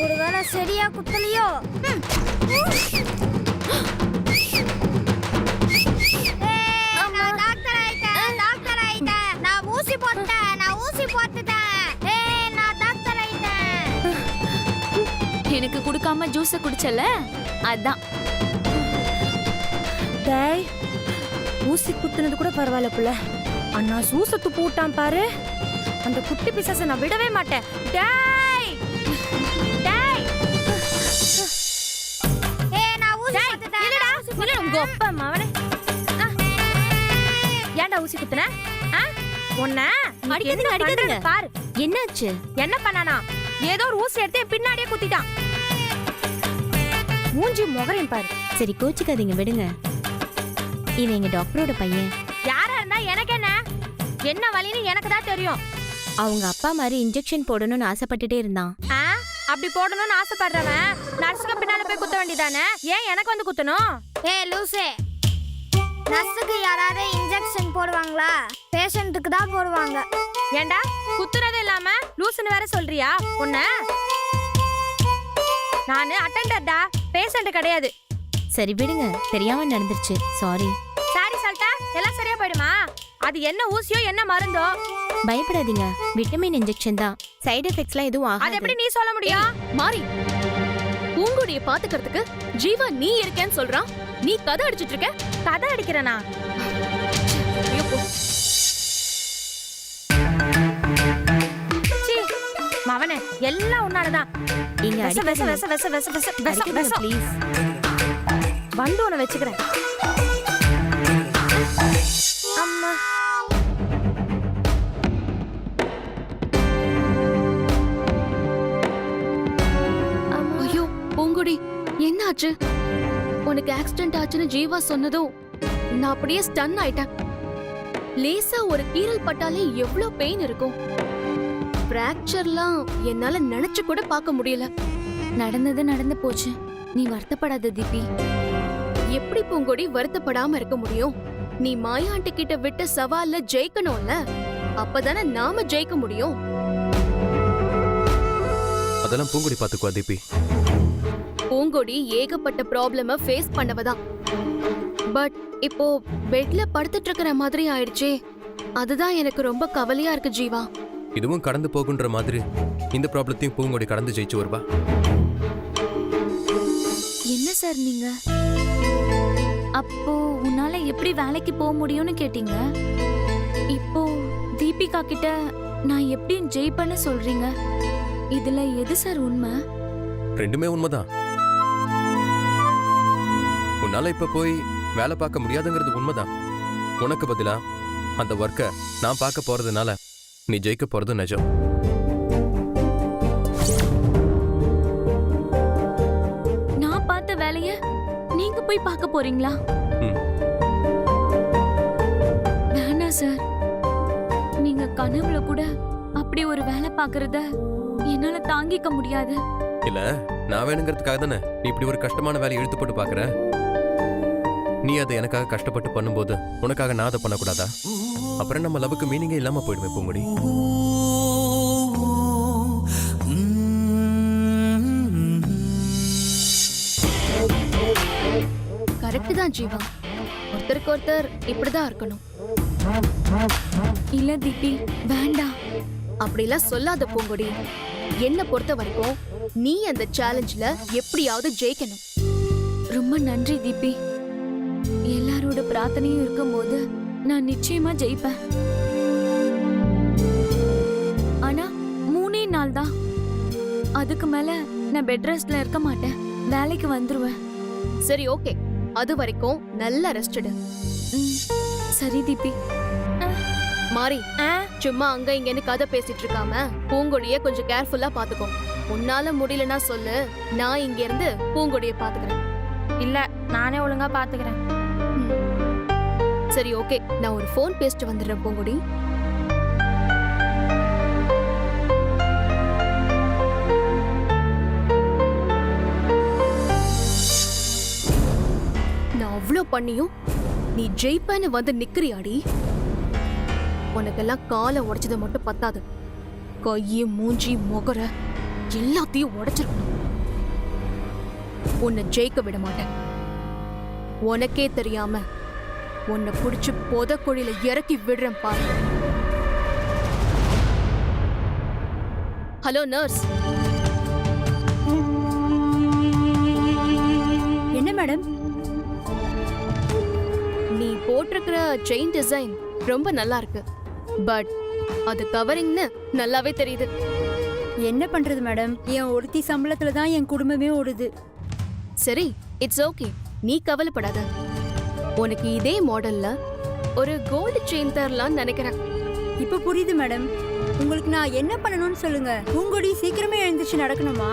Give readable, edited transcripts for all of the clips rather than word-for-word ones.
ஒருவேளை சரியா குத்தலையோ? நான் டாக்டர் ஆயிட்டேன், டாக்டர் ஆயிட்டேன். நான் ஊசி போட்டுட்டேன், நான் ஊசி போட்டுட்டேன். நான் டாக்டர் ஆயிட்டேன். எனக்கு கொடுக்காம ஜூஸ குடிச்சல, அதான். டேய், ஊசி குத்துனது கூட பரவாயில்ல புள்ள. அண்ணா சூசத்து போட்டான் பாரு. அந்த குட்டி பிசாசை நான் விடவே மாட்டேன். டேய் டேய், நான் ஊசி போட்டுட்டேன். இல்லடா, இல்ல உங்க அப்பா மவனே. ஏன்டா ஊசி குத்துன? உன்ன அடிக்காதீங்க பாரு. என்னாச்சு? என்ன பண்ணானா? ஏதோ ஒரு ஊசி எடுத்து என் பின்னாடியே குத்திட்டான். மூஞ்சி முகரையும் பாரு. சரி கோச்சுக்காதீங்க, விடுங்க. இவன் எங்க டாக்டரோட பையன். யாரா இருந்தா எனக்கு என்ன? என்ன வலின்னு எனக்கு தான் தெரியும். அவங்க அப்பா மாதிரி இன்ஜெக்ஷன் போடணும்னு ஆசைப்பட்டுட்டே இருந்தான். அப்படி போடணும்னு ஆசைப்படுறவன் நர்ஸுக்கு பின்னால போய் குத்த வேண்டியதானே? ஏன் எனக்கு வந்து குத்தணும்? லூசே, நர்ஸுக்கு யாராவது இன்ஜெக்ஷன் போடுவாங்களா? பேஷண்ட்டுக்கு தான் போடுவாங்க. ஏண்டா குத்துறது இல்லாம லூசுன்னு வேற சொல்றியா? உன்ன நானு அட்டெண்டர்டா, பேஷண்ட் கிடையாது. சரி விடுங்க, தெரியாம நடந்துருச்சு, சாரி. சாரி சொல்லிட்டா எல்லாம் சரியா போயிடுமா? அது என்ன ஊசியோ என்ன மருந்தோ? பயப்படாதீங்க, விட்டமின் இன்ஜெக்ஷன் தான். சைடு எஃபெக்ட்ஸ்லாம் எதுவும் அது ஆகாது. எப்படி நீ சொல்ல முடியும்? மாறி, பூங்குடிய பாத்துக்கிறதுக்கு ஜீவா நீ இருக்கேன்னு சொல்றான். நீ கதை அடிச்சிட்டு இருக்க. கதை அடிக்கிறனா? மவனே, எல்லாம் உன்னாலதான். இங்க ப்ளீஸ். வந்து உன்னை வச்சுக்கிறேன். அம்மா, ஐயோ பூங்குடி, என்னாச்சு? உனக்கு ஆக்சிடென்ட் ஆச்சுன்னு ஜீவா சொன்னதும் நான் அப்படியே ஸ்டன் ஆயிட்டேன். லேசா ஒரு கீறல் பட்டாலே எவ்வளவு பெயின் இருக்கும். பிராக்சர்லாம் என்னால நினைச்சு கூட பார்க்க முடியல. நடந்தது நடந்து போச்சு, நீ வருத்தப்படாத தீபி. எப்படி பூங்குடி வருத்தப்படாம இருக்க முடியும்? நீ மாயா ஆண்டி கிட்ட விட்ட சவால்ல ஜெயிக்கணும்ல, அப்பதானே நாம ஜெயிக்க முடியும். அதெல்லாம் பூங்குடி பாத்துக்குவா தீபி. பூங்கொடி ஏகப்பட்ட ப்ராப்ளம ஃபேஸ் பண்ணவதான். பட் இப்போ பெட்ல படுத்துட்டு இருக்கிற மாதிரி ஆயிடுச்சே, அதுதான் எனக்கு ரொம்ப கவலையா இருக்கு ஜீவா. இதுவும் கடந்து போகுன்ற மாதிரி இந்த ப்ராப்ளத்தையும் பூங்குடி கடந்து ஜெயிச்சு வருவா. என்ன சார் நீங்க? அப்போ உன்னால எப்படி வேலைக்கு போக முடியும்னு கேட்டீங்க. இப்போ தீபிகா கிட்ட நான் எப்படி ஜெயிப்பேன்னு சொல்றீங்க. இதுல எது சார் உண்மை? ரெண்டுமே உண்மைதான். உன்னால இப்ப போய் வேலை பார்க்க முடியாதுங்கிறது உண்மைதான். உனக்கு பதிலா அந்த ஒர்க்கை நான் பார்க்க போறதுனால நீ ஜெயிக்க போறது நிஜம். நான் பார்த்த வேலைய நீங்க போய் பார்க்க போறீங்களா? வேணா சார், நீங்க கனவுல கூட அப்படி ஒரு வேலை பார்க்கறத என்னால தாங்கிக்க முடியாது. இல்ல, நான் வேணுங்கிறதுக்காக தானே நீ இப்படி ஒரு கஷ்டமான வேலையை இழுத்து போட்டு பாக்குற. நீ அதை எனக்காக கஷ்டப்பட்டு பண்ணும்போது உனக்காக நான் அதை பண்ணக்கூடாதா? அப்புறம் நம்ம லவ்வுக்கு மீனிங்கே இல்லாம போயிடுமே பூங்குடி. கரெக்ட் தான் ஜீவா, ஒருத்தருக்கு ஒருத்தர் இப்படிதான் இருக்கணும். இல்ல தீபி, வேண்டாம். அப்படிலாம் சொல்லாத பூங்கொடி. என்ன பொறுத்த வரைக்கும் நீ அந்த சேலஞ்ச்ல எப்படியாவது ஜெயிக்கணும். ரொம்ப நன்றி தீபி. எல்லாரோட பிரார்த்தனையும் இருக்கும்போது நான் நிச்சயமா ஜெயிப்பேன். ஆனா 3 நாள் தான், அதுக்கு மேல நான் பெட் ரெஸ்ட்ல இருக்க மாட்டேன். வேலைக்கு வந்துருவேன். சரி ஓகே, அது வரைக்கும் நல்லா ரெஸ்ட் எடு. சரி தீபி. மாறி, சும்மா அங்க இங்கன்னு கதை பேசிட்டு இருக்காம பூங்கொடிய கொஞ்சம் கேர்ஃபுல்லா பாத்துக்கோ. உன்னால முடியலன்னா சொல்லு, நான் இங்க இருந்து பூங்கொடிய பாத்துக்கிறேன். இல்ல, நானே ஒழுங்கா பாத்துக்கிறேன். சரி ஓகே, நான் ஒரு ஃபோன் பேசிட்டு வந்துடுறேன் பூங்கொடி. நான் அவ்ளோ பண்ணியும் நீ ஜெயிப்பேன்னு வந்து நிக்கிறியாடி? உனக்கெல்லாம் காலை உடைச்சதை மட்டும் பத்தாது, கையை மூஞ்சி முகர எல்லாத்தையும் உடைச்சிருக்கணும். உன்னை ஜெயிக்க விட மாட்டேன். உனக்கே தெரியாம உன்னை புடிச்சு பொதக்குழியில இறக்கி விடுறேன் பாரு. Hello nurse. என்ன மேடம்? நீ போட்டிருக்கிற செயின் டிசைன் ரொம்ப நல்லா இருக்கு. பட் அது கவரிங்னு நல்லாவே தெரியுது. என்ன பண்றது மேடம், என் ஒருத்தி சம்பளத்துல தான் என் குடும்பமே ஓடுது. சரி, இட்ஸ் ஓகே, நீ கவலைப்படாத. உனக்கு இதே மாடல்ல ஒரு கோல்டு செயின் தரலாம்னு நினைக்கிறேன். இப்ப புரியுது மேடம். உங்களுக்கு நான் என்ன பண்ணணும்னு சொல்லுங்க. பூங்கொடி சீக்கிரமே எழுந்துச்சு நடக்கணுமா?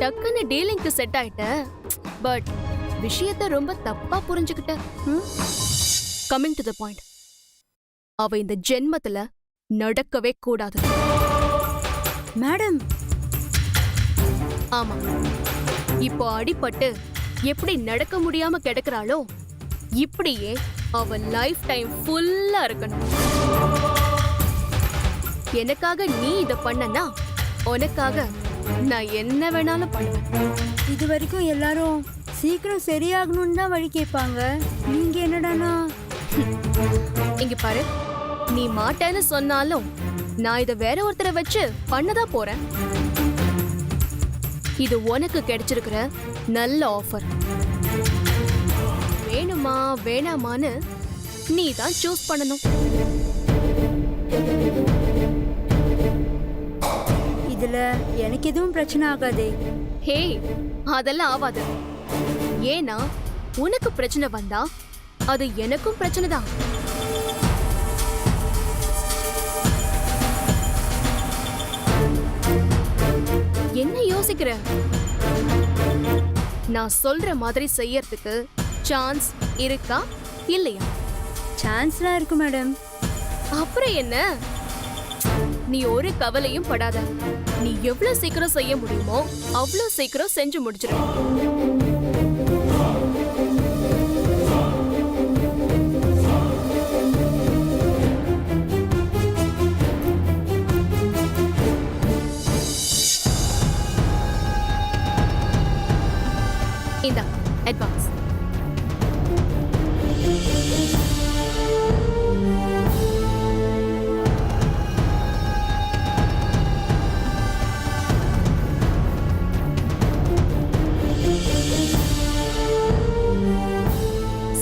டக்குன்னு டீலிங்க்கு செட் ஆயிட்ட. பட் விஷயத்த ரொம்ப தப்பா புரிஞ்சுக்கிட்ட. Coming to the point. அவ இந்த ஜென்மத்துல நடக்கவே கூடாது. மேடம். ஆமா, இப்போ அடிபட்டு எப்படி நடக்க முடியாம கிடக்குறாளோ இப்படியே அவ லைஃப் டைம் ஃபுல்லா இருக்கணும். எனக்காக நீ இத பண்ணனா உனக்காக நான் என்ன வேணாலும் பண்ணுவேன். இது வரைக்கும் எல்லாரும் சீக்கிரம் சரியாகணும்னு தான் வழி கேட்பாங்க. நீங்க என்னடானா? இங்க பாரு, நீ மாட்டேன்னு சொன்னாலும் நான் இத வேற ஒருத்தரை வச்சு பண்ணதான் போறேன். இது உனக்கு கிடைச்சிருக்கிற நல்ல ஆஃபர். வேணுமா வேணாமான்னு நீ தான் சூஸ் பண்ணணும். இதுல எனக்கு எதுவும் பிரச்சனை ஆகாதே. ஹே, அதெல்லாம் ஆவாது. ஏன்னா உனக்கு பிரச்சனை வந்தா அது எனக்கும் பிரச்சனை தான். என்ன யோசிக்கிற? நான் சொல்ற மாதிரி செய்யறதுக்கு சான்ஸ் இருக்கா இல்லையா? சான்ஸ்லாம் இருக்கு மேடம். அப்புறம் என்ன? நீ ஒரு கவலையும் படாத. நீ எவ்வளவு சீக்கிரம் செய்ய முடியுமோ அவ்வளவு சீக்கிரம் செஞ்சு முடிச்சிரு. இந்தா அட்வான்ஸ்.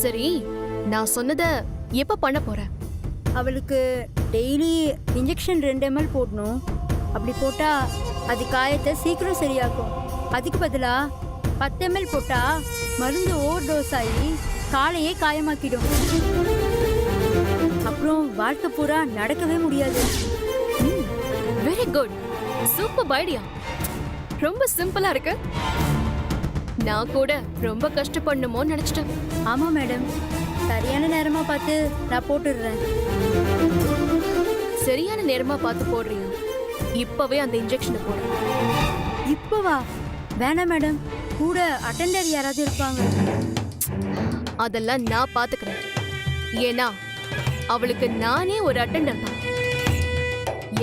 சரி, நான் சொன்னத எப்ப பண்ண போற? அவளுக்கு டெய்லி இன்ஜெக்ஷன் 2 ml போடணும். அப்படி போட்டா அது காயத்தை சீக்கிரம் சரியாக்கும். அதுக்கு பதிலா 10 ml போட்டா மருந்து ஓவர் டோஸ் ஆகி காலையே காயமாக்கிடும். அப்புறம் வாழ்க்கை பூரா நடக்கவே முடியாது. Very good, super idea. ரொம்ப சிம்பிளா இருக்கு. நான் கூட ரொம்ப கஷ்டப்படணுமோ நினைச்சிட்டேன். ஆமா மேடம், சரியான நேரமா பார்த்து நான் போட்டுடுறேன். சரியான நேரமா பார்த்து போடுறியா? இப்பவே அந்த இன்ஜெக்ஷனை போடு. இப்பவா? வேணாம் மேடம், கூட அட்டெண்டர் யாராவது இருப்பாங்க. அதெல்லாம் நான் பாத்துக்கிறேன். ஏன்னா அவளுக்கு நானே ஒரு அட்டெண்டர் தான்.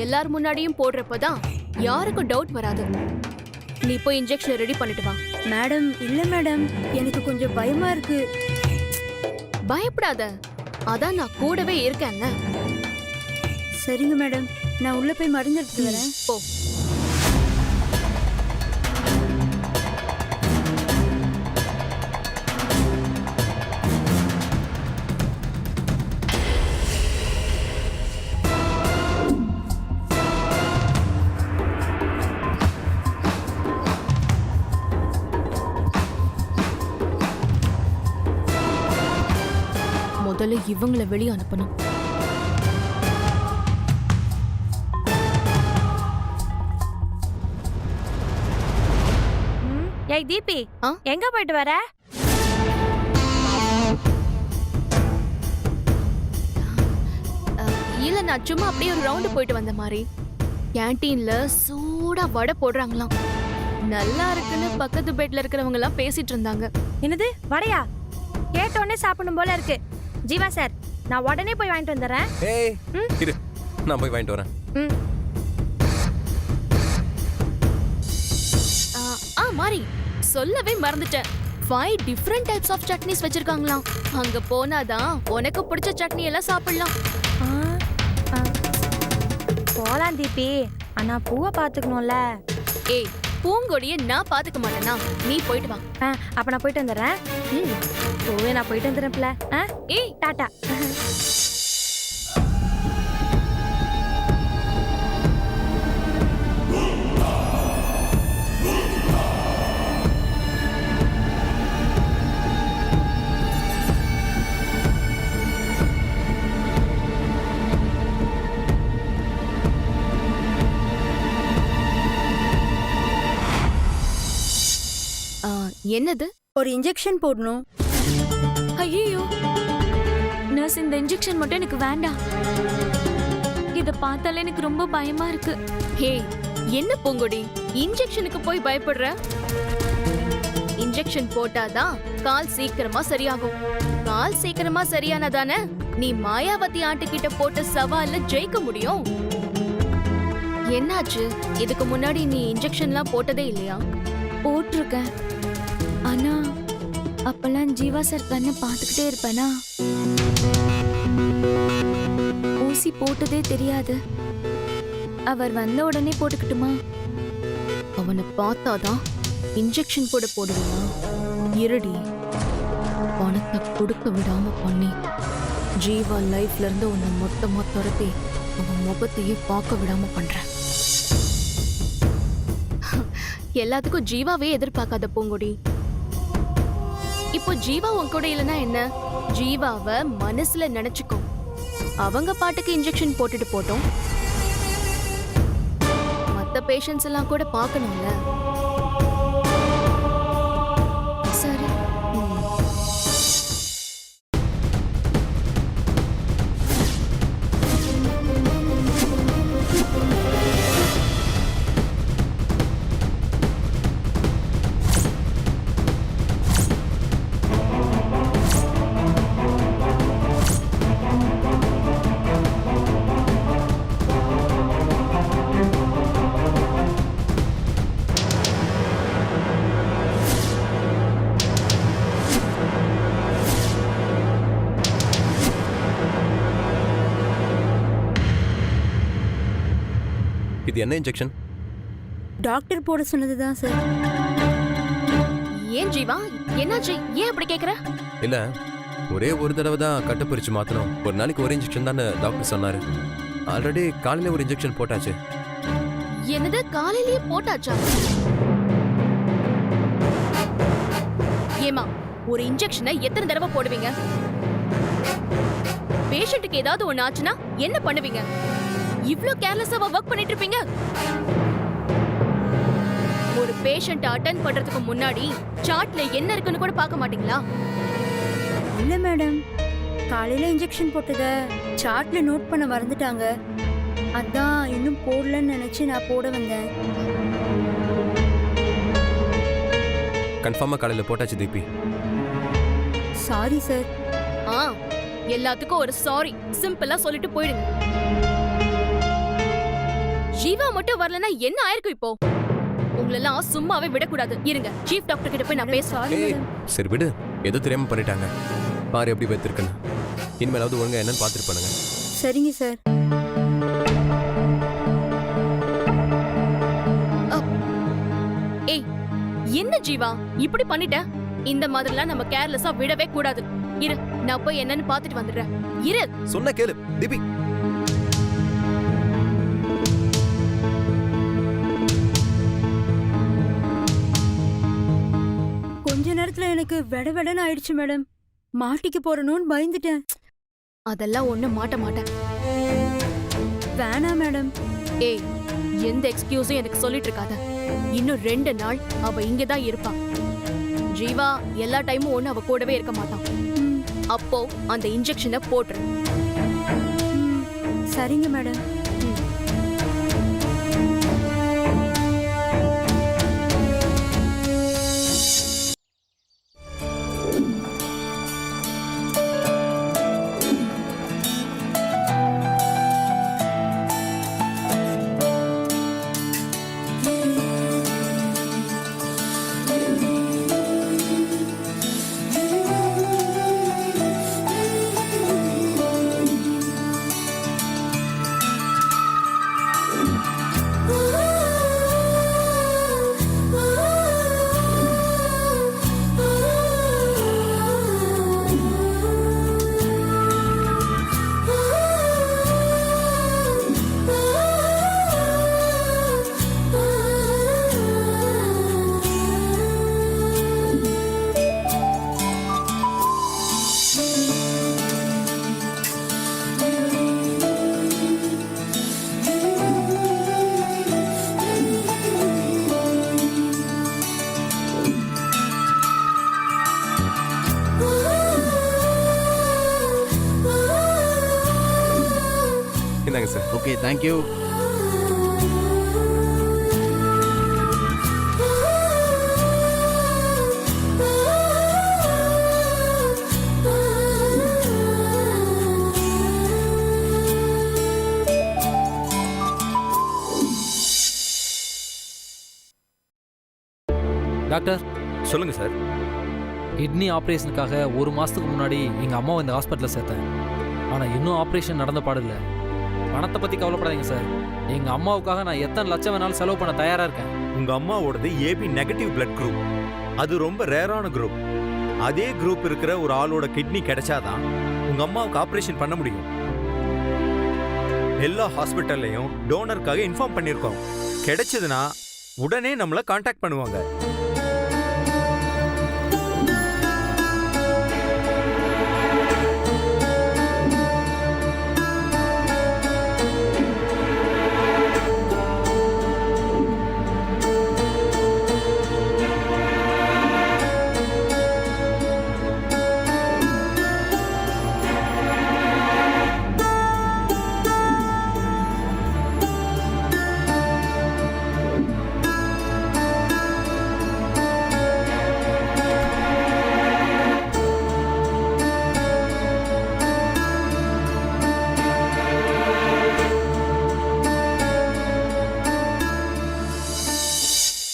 எல்லார் முன்னாடியும் போடுறப்பதான் யாருக்கும் டவுட் வராது. நீ போய் இன்ஜெக்ஷனை ரெடி பண்ணிட்டு வா. மேடம் இல்ல மேடம், எனக்கு கொஞ்சம் பயமா இருக்கு. பயப்படாத, அதான் நான் கூடவே இருக்கேன்ல. சரிங்க மேடம், நான் உள்ள போய் மருந்து எடுத்துட்டு வரேன். போ. முதல்ல இவங்களை வெளியே அனுப்பணும். ஏய் தீபி, ஆ? எங்க போயிட்டு வர? இல்ல, நான் சும்மா அப்படியே ஒரு ரவுண்டு போயிட்டு வந்த மாதிரி. கேன்டீன்ல சூடா வடை போடுறாங்களாம். நல்லா இருக்குன்னு பக்கத்து பெட்ல இருக்கிறவங்க எல்லாம் பேசிட்டு இருந்தாங்க. என்னது வடையா? கேட்ட உடனே சாப்பிடணும் போல இருக்கு. ஜீவா சார், நான் உடனே போய் வாங்கிட்டு வந்துடுறேன். ஏய் இரு, நான் போய் வாங்கிட்டு வரேன். மாதிரி சொல்லவே மறந்துட்டேன். 5 டிஃபரெண்ட் டைப்ஸ் ஆஃப் சட்னிஸ் வச்சிருக்காங்களாம். அங்க போனாதான் உனக்கு பிடிச்ச சட்னி எல்லாம் சாப்பிடலாம். போலாம் தீபி. ஆனா பூவை பாத்துக்கணும்ல. ஏய், பூங்கொடிய நான் பாத்துக்க மாட்டேனா? நீ போயிட்டு வா. அப்ப நான் போயிட்டு வந்துடுறேன். பூவே நான் போயிட்டு வந்துடுறேன்ல. ஏய், டாட்டா. என்னது? ஒரு இன்ஜெக்ஷன் போடணும். ஐயோ நர்ஸ், இந்த இன்ஜெக்ஷன் மட்டும் எனக்கு வேண்டாம். இத பார்த்தாலே எனக்கு ரொம்ப பயமா இருக்கு. ஹே, என்ன பூங்கொடி இன்ஜெக்ஷனுக்கு போய் பயப்படுற? இன்ஜெக்ஷன் போட்டாதான் கால் சீக்கிரமா சரியாகும். கால் சீக்கிரமா சரியானதானே நீ மாயாவதி ஆட்டுக்கிட்ட போட்ட சவால்ல ஜெயிக்க முடியும். என்னாச்சு? இதுக்கு முன்னாடி நீ இன்ஜெக்ஷன்லாம் போட்டதே இல்லையா? போட்டிருக்கேன். ஆனா அப்பெல்லாம் ஜீவா சார் கண்ணை பார்த்துக்கிட்டே இருப்பேனா, ஊசி போட்டதே தெரியாது. அவர் வந்த உடனே போட்டுக்கிட்டுமா? அவனை பார்த்தாதான் இன்ஜெக்ஷன் கூட போடுவியா? இருடி, பணத்தை கொடுக்க விடாம பண்ணி ஜீவா லைஃப்ல இருந்து உன்னை மொத்தமா துரத்தி அவன் முகத்தையே பார்க்க விடாம பண்றேன். எல்லாத்துக்கும் ஜீவாவே எதிர்பார்க்காத பூங்கொடி. இப்போ ஜீவா உன் கூட இல்லைன்னா என்ன? ஜீவாவை மனசுல நினைச்சுக்கோ. அவங்க பாட்டுக்கு இன்ஜெக்ஷன் போட்டுட்டு போட்டோம். மத்த பேஷண்ட்ஸ் எல்லாம் கூட பார்க்கணும்ல. சரி. இது என்ன இன்ஜெக்ஷன்? டாக்டர் போட சொன்னதுதான் சார். ஏன் ஜீவா, என்னாச்சு? ஏன் அப்படி கேக்குற? இல்ல, ஒரே ஒரு தடவை தான் கட்டு பிரிச்சு மாத்தணும். ஒரு நாளைக்கு ஒரு இன்ஜெக்ஷன் தான் டாக்டர் சொன்னாரு. ஆல்ரெடி காலையில ஒரு இன்ஜெக்ஷன் போட்டாச்சு. என்னது, காலையிலேயே போட்டாச்சா? ஏமா, ஒரு இன்ஜெக்ஷனை எத்தனை தடவை போடுவீங்க? பேஷண்ட்டுக்கு ஏதாவது ஒண்ணு ஆச்சுன்னா என்ன பண்ணுவீங்க? இவ்ளோ கேர்லெஸ்ஸாவா வர்க் பண்ணிட்டு இருப்பீங்க? ஒரு பேஷண்ட் அட்டெண்ட் பண்றதுக்கு முன்னாடி சார்ட்ல என்ன இருக்குன்னு கூட பார்க்க மாட்டீங்களா? இல்ல மேடம், காலையில இன்ஜெக்ஷன் போட்டத சார்ட்ல நோட் பண்ண மறந்துட்டாங்க. அதான் இன்னும் போடலன்னு நினைச்சு நான் போட வந்தேன். கன்ஃபார்மா காலையில போட்டாச்சு தீபி. Sorry sir. எல்லாத்துக்கும் ஒரு சாரி சிம்பிளா சொல்லிட்டு போயிடுங்க. ஜீவா மட்டும் வரலனா என்ன ஆயிருக்கும் இப்போ? உங்களெல்லாம் சும்மாவே விடக்கூடாது. இருங்க, சீஃப் டாக்டர் கிட்ட போய் நான் பேசுறேன். ஏய், சரி விடு, ஏதோ தெரியாம பண்ணிட்டாங்க. பாரு எப்படி வைத்திருக்கேன்னு. இனிமேலாவது ஒழுங்கா என்னன்னு பார்த்துட்டு பண்ணுங்க. சரிங்க சார். ஏய், என்ன ஜீவா இப்படி பண்ணிட்ட? இந்த மாதிரிலாம் நம்ம கேர்லெஸ்ஸா விடவே கூடாது. இரு, நான் போய் என்னன்னு பார்த்துட்டு வந்துடுறேன். இரு, சொன்ன கேளு தீபி. கொஞ்ச நேரத்துல எனக்கு வெடன்னு ஆயிடுச்சு மேடம். மாட்டிக்கு போறணும்னு பயந்துட்டேன். அதெல்லாம் ஒண்ணு மாட்ட மாட்டேன். வேணாம் மேடம். ஏய், எந்த எக்ஸ்கியூஸும் எனக்கு சொல்லிட்டு இருக்காத. இன்னும் 2 நாள் அவ இங்கதான் இருப்பா. ஜீவா எல்லா டைமும் ஒண்ணு அவ கூடவே இருக்க மாட்டான். அப்போ அந்த இன்ஜெக்ஷனை போட்டுரு. சரிங்க மேடம். இந்தாங்க சார். Okay, thank you. டாக்டர், சொல்லுங்க சார். கிட்னி ஆப்ரேஷனுக்காக ஒரு மாதத்துக்கு முன்னாடி எங்கள் அம்மாவை இந்த ஹாஸ்பிட்டலில் சேர்த்தேன். ஆனால் இன்னும் ஆப்ரேஷன் நடந்த பாடில்லை. பணத்தை பற்றி கவலைப்படாதீங்க சார். எங்கள் அம்மாவுக்காக நான் எத்தனை லட்சம் வேணாலும் செலவு பண்ண தயாராக இருக்கேன். உங்க அம்மாவோடது ஏபி நெகட்டிவ் பிளட் குரூப். அது ரொம்ப ரேரான குரூப். அதே குரூப் இருக்கிற ஒரு ஆளோட கிட்னி கிடைச்சாதான் உங்க அம்மாவுக்கு ஆபரேஷன் பண்ண முடியும். எல்லா ஹாஸ்பிட்டல்லையும் டோனருக்காக இன்ஃபார்ம் பண்ணியிருக்கோம். கிடைச்சதுன்னா உடனே நம்மளை காண்டாக்ட் பண்ணுவாங்க.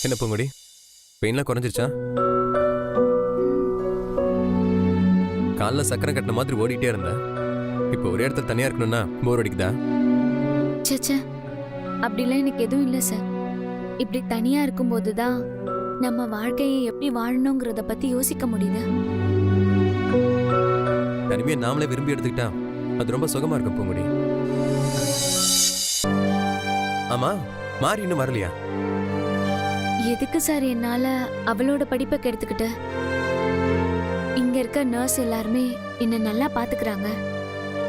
என்ன பூங்குடி, பெயின்லாம் குறைஞ்சிருச்சா? காலில் சக்கரை கட்டின மாதிரி ஓடிட்டே இருந்தேன். இப்போ ஒரே இடத்துல தனியா இருக்கணும்னா போர் அடிக்குதா? சேச்சே, அப்படிலாம் எனக்கு எதுவும் இல்லை சார். இப்படி தனியா இருக்கும்போது தான் நம்ம வாழ்க்கையை எப்படி வாழணுங்கிறத பத்தி யோசிக்க முடியுது. தனிமையை நாமளே விரும்பி எடுத்துக்கிட்டா அது ரொம்ப சுகமா இருக்கும் பூங்குடி. ஆமா, மாறி இன்னும் வரலையா? எதுக்கு சார் என்னால அவளோட படிப்பை கெடுத்துக்கிட்டு? இங்க இருக்க நர்ஸ் எல்லாருமே என்ன நல்லா பாத்துக்கிறாங்க.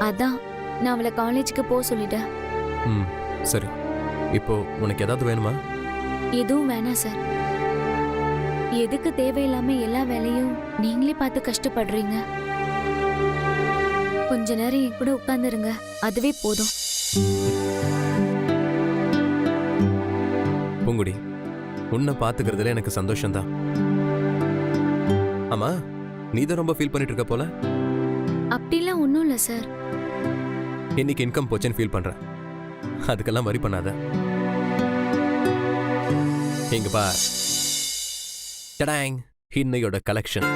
அதான் நான் அவளை காலேஜுக்கு போக சொல்லிட்டேன். ம், சரி. இப்போ உனக்கு ஏதாவது வேணுமா? எதுவும் வேணாம் சார். எதுக்கு தேவையில்லாம எல்லா வேலையும் நீங்களே பார்த்து கஷ்டப்படுறீங்க? கொஞ்ச நேரம் என் கூட உட்கார்ந்துருங்க, அதுவே போதும். பூங்குடி, உன்னை பாத்துக்கிறதுல எனக்கு சந்தோஷம்தான். ஆமா, நீ தான் ரொம்ப ஃபீல் பண்ணிட்டு இருக்க போல. அப்படிலாம் ஒன்றும் இல்லை சார். இன்னைக்கு இன்கம் போச்சுன்னு ஃபீல் பண்றேன். அதுக்கெல்லாம் வரி பண்ணாத. இங்க பார், டடாங், இன்னையோட கலெக்ஷன்.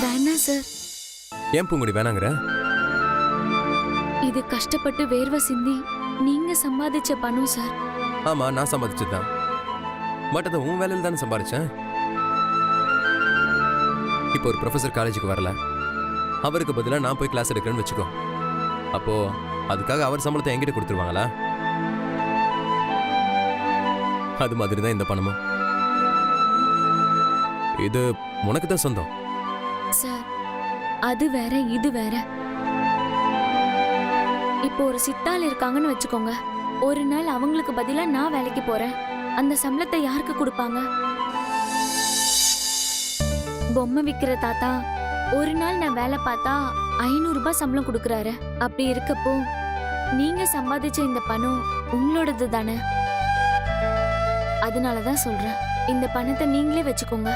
வேணாம் சார். ஏன் பூங்குடி வேணாங்கிற? இது கஷ்டப்பட்டு வேர்வை சிந்தி நீங்க சம்பாதிச்ச பணம் சார். ஆமா, நான் சம்பாதிச்சதுதான். பட் அதை உன் வேலையில் தானே சம்பாதிச்சேன். இப்போ ஒரு ப்ரொஃபஸர் காலேஜுக்கு வரல, அவருக்கு பதிலாக நான் போய் கிளாஸ் எடுக்கிறேன்னு வச்சுக்கோ. அப்போ அதுக்காக அவர் சம்பளத்தை என்கிட்ட கொடுத்துருவாங்களா? அது மாதிரி தான் இந்த பணமும். இது உனக்கு தான் சொந்தம் சார். அது வேற, இது வேற. இப்போ ஒரு சித்தாள் இருக்காங்கன்னு வச்சுக்கோங்க. ஒரு நாள் அவங்களுக்கு பதிலா நான் வேலைக்கு போறேன். அந்த சம்பளத்தை யாருக்கு கொடுப்பாங்க? பொம்மை விக்கிற தாத்தா ஒரு நாள் நான் வேலை பார்த்தா 500 ரூபாய் சம்பளம் கொடுக்கறாரு. அப்படி இருக்கப்போ நீங்க சம்பாதிச்ச இந்த பணம் உங்களோடது தானே. அதனாலதான் சொல்றேன், இந்த பணத்தை நீங்களே வச்சுக்கோங்க.